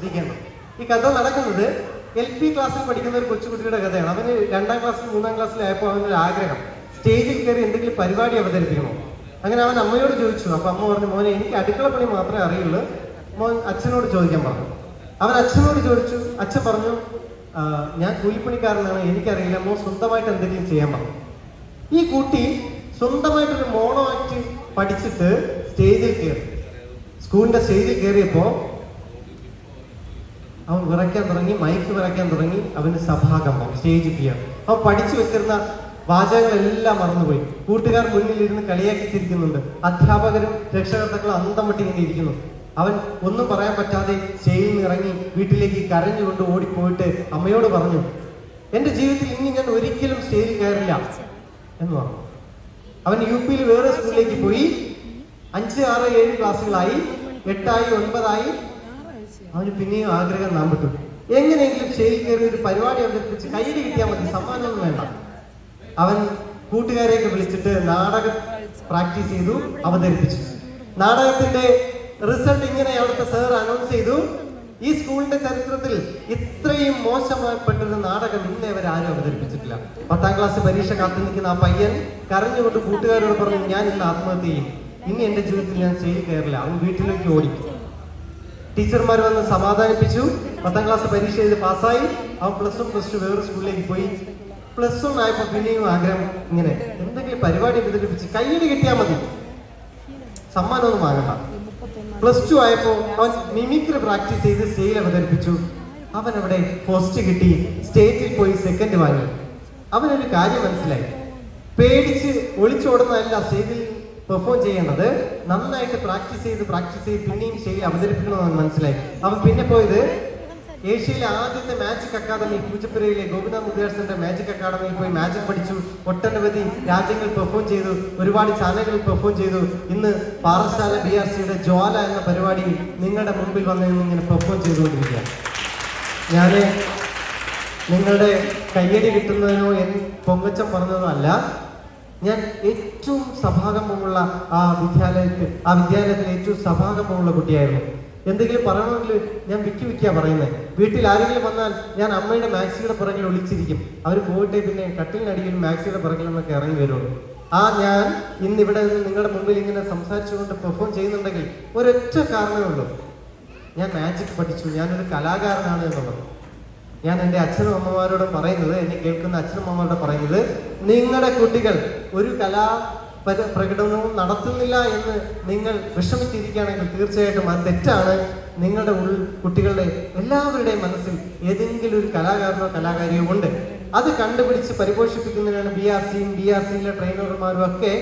ശ്രദ്ധിക്കണം. ഈ കഥ നടക്കുന്നത് LP ക്ലാസ്സിൽ പഠിക്കുന്ന ഒരു കൊച്ചുകുട്ടിയുടെ കഥയാണ്. അവന് 2ാം ക്ലാസ്സിൽ 3ാം ക്ലാസ്സിലായപ്പോൾ അവനൊരു ആഗ്രഹം, സ്റ്റേജിൽ കയറി എന്തെങ്കിലും പരിപാടി അവതരിപ്പിക്കണോ. അങ്ങനെ അവൻ അമ്മയോട് ചോദിച്ചു. അപ്പൊ അമ്മ പറഞ്ഞു, മോനെ എനിക്ക് അടുക്കള പണി മാത്രമേ അറിയുള്ളൂ, മോൻ അച്ഛനോട് ചോദിക്കാൻ പറഞ്ഞു. അവൻ അച്ഛനോട് ചോദിച്ചു. അച്ഛൻ പറഞ്ഞു, ഞാൻ കൂലിപ്പണിക്കാരനാണ്, എനിക്കറിയില്ല, മോൻ സ്വന്തമായിട്ട് എന്തെങ്കിലും ചെയ്യാൻ പറഞ്ഞു. ഈ കുട്ടി സ്വന്തമായിട്ടൊരു മോണോ ആക്ട് പഠിച്ചിട്ട് സ്റ്റേജിൽ കയറി. സ്കൂളിന്റെ സ്റ്റേജിൽ കയറിയപ്പോ അവൻ വിറയ്ക്കാൻ തുടങ്ങി, മൈക്ക് വിറയ്ക്കാൻ തുടങ്ങി. അവന് സഭാകമ്പം, സ്റ്റേജ് ഫിയർ. അവൻ പഠിച്ചു വെച്ചിരുന്ന വാചകങ്ങളെല്ലാം മറന്നുപോയി. കൂട്ടുകാർ മുന്നിലിരുന്ന് കളിയാക്കി ചിരിക്കുന്നുണ്ട്. അധ്യാപകരും രക്ഷകർത്താക്കളും അന്തം വിട്ട് ഇങ്ങനെ ഇരിക്കുന്നു. അവൻ ഒന്നും പറയാൻ പറ്റാതെ സ്റ്റേജിൽ നിന്ന് ഇറങ്ങി വീട്ടിലേക്ക് കരഞ്ഞുകൊണ്ട് ഓടിപ്പോയിട്ട് അമ്മയോട് പറഞ്ഞു, എന്റെ ജീവിതത്തിൽ ഇനി ഞാൻ ഒരിക്കലും സ്റ്റേജിൽ കയറില്ല എന്ന് പറഞ്ഞു. അവൻ UP വേറെ സ്കൂളിലേക്ക് പോയി. 5, 6, 7 ക്ലാസ്സുകളായി, 8ആയി, 9ആയി. അവന് പിന്നെയും ആഗ്രഹം നാം വിട്ടു. എങ്ങനെയെങ്കിലും സ്റ്റേജിൽ കയറി ഒരു പരിപാടി അവതരിപ്പിച്ച് കയ്യടി കിട്ടിയാൽ മതി, സമ്മാനമൊന്നും വേണ്ട. അവൻ കൂട്ടുകാരെയൊക്കെ വിളിച്ചിട്ട് നാടകം പ്രാക്ടീസ് ചെയ്തു, അവതരിപ്പിച്ചു. നാടകത്തിന്റെ റിസൾട്ട് ഇങ്ങനെ അവിടുത്തെ സാർ അനൗൺസ് ചെയ്തു, ഈ സ്കൂളിന്റെ ചരിത്രത്തിൽ ഇത്രയും മോശമായിപ്പെട്ടൊരു നാടകം ഇന്നേ വരെ ആരും അവതരിപ്പിച്ചിട്ടില്ല. 10ാം ക്ലാസ് പരീക്ഷ കാത്തു നിൽക്കുന്ന ആ പയ്യൻ കരഞ്ഞുകൊണ്ട് കൂട്ടുകാരോട് പറഞ്ഞു, ഞാൻ ഇന്ന് ആത്മഹത്യ ചെയ്യും, ഇനി എന്റെ ജീവിതത്തിൽ ഞാൻ സ്റ്റേജിൽ കയറില്ല. അവൻ വീട്ടിലേക്ക് ഓടി. ടീച്ചർമാർ വന്ന് സമാധാനിപ്പിച്ചു. 10ാം ക്ലാസ് പരീക്ഷ ചെയ്ത് പാസ്സായി. അവൻ +1, +2 വേറെ സ്കൂളിലേക്ക് പോയി. +1 ആയപ്പോ പിന്നെയും ആഗ്രഹം, ഇങ്ങനെ എന്തെങ്കിലും പരിപാടി അവതരിപ്പിച്ച് കയ്യടി കിട്ടിയാൽ മതി, സമ്മാനമൊന്നും ആകണ്ട. +2 ആയപ്പോ അവൻ മിമിക്രി പ്രാക്ടീസ് ചെയ്ത് സ്റ്റേജിൽ അവതരിപ്പിച്ചു. അവൻ അവിടെ ഫസ്റ്റ് കിട്ടി, സ്റ്റേറ്റിൽ പോയി 2nd വാങ്ങി. അവനൊരു കാര്യം മനസ്സിലായി, പേടിച്ച് ഒളിച്ചോടുന്നതല്ല സ്റ്റേജിൽ പെർഫോം ചെയ്യേണ്ടത്, നന്നായിട്ട് പ്രാക്ടീസ് ചെയ്ത് പിന്നെയും സ്റ്റേജിൽ അവതരിപ്പിക്കണമെന്ന് മനസ്സിലായി. അവൻ പിന്നെ പോയത് ഏഷ്യയിലെ ആദ്യത്തെ മാജിക് അക്കാദമി, പൂജപ്പുരയിലെ ഗോപിനാഥ് മുദ്യാർസിന്റെ മാജിക് അക്കാദമിയിൽ പോയി മാജിക് പഠിച്ചു. ഒട്ടനവധി രാജ്യങ്ങളിൽ പെർഫോം ചെയ്തു, ഒരുപാട് ചാനലുകളിൽ പെർഫോം ചെയ്തു. ഇന്ന് പാറശാല BRCയുടെ ജ്വാല എന്ന പരിപാടിയിൽ നിങ്ങളുടെ മുമ്പിൽ വന്ന് ഇങ്ങനെ പെർഫോം ചെയ്തുകൊണ്ടിരിക്കുക. ഞാന് നിങ്ങളുടെ കയ്യടി കിട്ടുന്നതിനോ പൊങ്ങച്ചം പറഞ്ഞതോ അല്ല. ഞാൻ ഏറ്റവും സഭാകമ്പമുള്ള ആ വിദ്യാലയത്തിൽ ഏറ്റവും സഭാകമ്പമുള്ള കുട്ടിയായിരുന്നു. എന്തെങ്കിലും പറയണമെങ്കിൽ ഞാൻ വിക്കിയാ പറയുന്നത്. വീട്ടിൽ ആരെങ്കിലും വന്നാൽ ഞാൻ അമ്മയുടെ മാക്സിയുടെ പുറകിൽ ഒളിച്ചിരിക്കും. അവർ പോയിട്ടേ പിന്നെ കട്ടിലിനടിയിൽ മാക്സിയുടെ പുറകിൽ നിന്നൊക്കെ ഇറങ്ങി വരുള്ളൂ. ഞാൻ ഇന്ന് ഇവിടെ നിന്ന് നിങ്ങളുടെ മുമ്പിൽ ഇങ്ങനെ സംസാരിച്ചുകൊണ്ട് പെർഫോം ചെയ്യുന്നുണ്ടെങ്കിൽ ഒരൊറ്റ കാരണമേ ഉള്ളൂ, ഞാൻ മാജിക് പഠിച്ചു, ഞാനൊരു കലാകാരനാണ് എന്നുള്ളത്. ഞാൻ എൻ്റെ അച്ഛനും അമ്മമാരോട് പറയുന്നത്, എന്നെ കേൾക്കുന്ന അച്ഛനും അമ്മമാരോട് പറയുന്നത്, നിങ്ങളുടെ കുട്ടികൾ ഒരു പ്രകടനവും നടത്തുന്നില്ല എന്ന് നിങ്ങൾ വിഷമിച്ചിരിക്കുകയാണെങ്കിൽ തീർച്ചയായിട്ടും അത് തെറ്റാണ്. നിങ്ങളുടെ കുട്ടികളുടെ എല്ലാവരുടെയും മനസ്സിൽ ഏതെങ്കിലും ഒരു കലാകാരനോ കലാകാരിയോ ഉണ്ട്. അത് കണ്ടുപിടിച്ച് പരിപോഷിപ്പിക്കുന്നതിനാണ് BRCയും BRCയിലെ ട്രെയിനർമാരും ഒക്കെ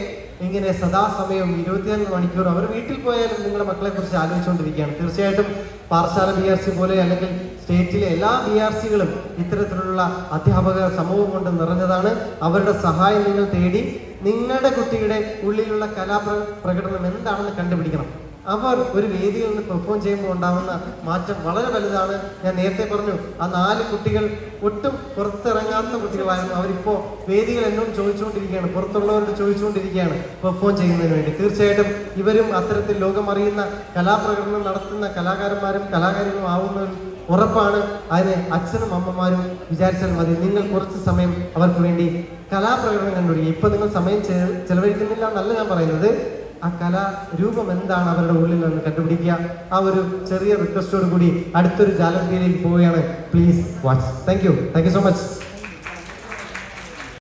ഇങ്ങനെ സദാസമയം 24 മണിക്കൂർ അവർ വീട്ടിൽ പോയാലും നിങ്ങളുടെ മക്കളെ കുറിച്ച് ആലോചിച്ചുകൊണ്ടിരിക്കുകയാണ്. തീർച്ചയായിട്ടും പാറശാല BRC പോലെ അല്ലെങ്കിൽ സ്റ്റേറ്റിലെ എല്ലാ BRCകളും ഇത്തരത്തിലുള്ള അധ്യാപക സമൂഹം കൊണ്ട് നിറഞ്ഞതാണ്. അവരുടെ സഹായം നിങ്ങൾ തേടി നിങ്ങളുടെ കുട്ടിയുടെ ഉള്ളിലുള്ള കലാപ്രകടനം എന്താണെന്ന് കണ്ടുപിടിക്കണം. അവർ ഒരു വേദിയിൽ നിന്ന് പെർഫോം ചെയ്യുമ്പോൾ ഉണ്ടാകുന്ന മാറ്റം വളരെ വലുതാണ്. ഞാൻ നേരത്തെ പറഞ്ഞു, ആ 4 കുട്ടികൾ ഒട്ടും പുറത്തിറങ്ങാത്ത കുട്ടികളായിരുന്നു. അവരിപ്പോ വേദികൾ എന്നോട് ചോദിച്ചുകൊണ്ടിരിക്കുകയാണ്, പുറത്തുള്ളവരോട് ചോദിച്ചുകൊണ്ടിരിക്കുകയാണ് പെർഫോം ചെയ്യുന്നതിന് വേണ്ടി. തീർച്ചയായിട്ടും ഇവരും അത്തരത്തിൽ ലോകമറിയുന്ന കലാപ്രകടനം നടത്തുന്ന കലാകാരന്മാരും കലാകാരികളും ആവുന്നതിൽ ഉറപ്പാണ്. അതിന് അച്ഛനും അമ്മമാരും വിചാരിച്ചാൽ മതി. നിങ്ങൾ കുറച്ച് സമയം അവർക്ക് വേണ്ടി കലാപ്രകടനം കണ്ടുപിടിക്കുക. ഇപ്പൊ നിങ്ങൾ സമയം ചെലവഴിക്കുന്നില്ല എന്നല്ല ഞാൻ പറയുന്നത്, ആ കലാരൂപം എന്താണ് അവരുടെ ഉള്ളിൽ നിന്ന് കണ്ടുപിടിക്കുക. ആ ഒരു ചെറിയ റിക്വസ്റ്റോട് കൂടി അടുത്തൊരു ജാലകത്തിലേക്ക് പോവുകയാണ്. Please watch. Thank you so much.